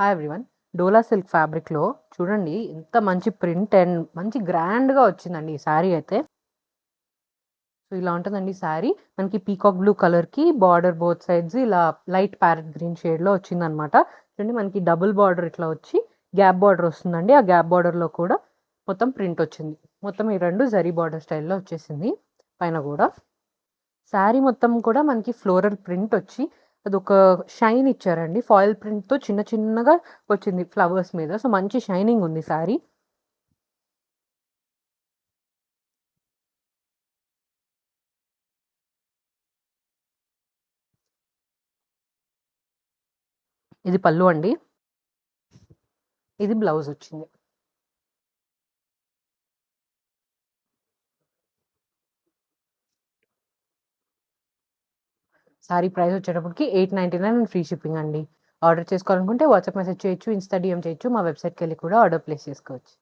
Hi everyone. డోలా silk ఫ్యాబ్రిక్‌లో చూడండి ఎంత మంచి ప్రింట్ అండ్ మంచి గ్రాండ్‌గా వచ్చిందండి ఈ శారీ అయితే. సో, ఇలా ఉంటదండి శారీ. మనకి పీకాక్ బ్లూ కలర్‌కి బార్డర్ బోత్ సైడ్స్ ఇలా లైట్ ప్యారెట్ గ్రీన్ షేడ్‌లో వచ్చిందనమాట. చూడండి మనకి డబుల్ బార్డర్ ఇట్లా వచ్చి గ్యాప్ బార్డర్ వస్తుందండి. ఆ గ్యాప్ బార్డర్‌లో కూడా మొత్తం ప్రింట్ వచ్చింది. మొత్తం ఈ 2 జరీ బార్డర్ స్టైల్‌లో వచ్చేసింది పైన గూడా. శారీ మొత్తం కూడా మనకి ఫ్లోరల్ ప్రింట్ వచ్చి అదొక షైన్ ఇచ్చారండి. ఫాయిల్ ప్రింట్‌తో చిన్న చిన్నగా వచ్చింది ఫ్లవర్స్ మీద. సో, మంచి షైనింగ్ ఉంది శారీ. ఇది పల్లు అండి. ఇది బ్లౌజ్ వచ్చింది. శారీ ప్రైస్ వచ్చేటప్పటికి 899 అండ్ ఫ్రీ షిప్పింగ్ అండి. ఆర్డర్ చేసుకోవాలనుకుంటే వాట్సాప్ మెసేజ్ చేయొచ్చు, ఇన్‌స్టా డీఎం చేయొచ్చు. మా వెబ్‌సైట్‌కెళ్ళి కూడా ఆర్డర్ ప్లేస్ చేసుకోవచ్చు.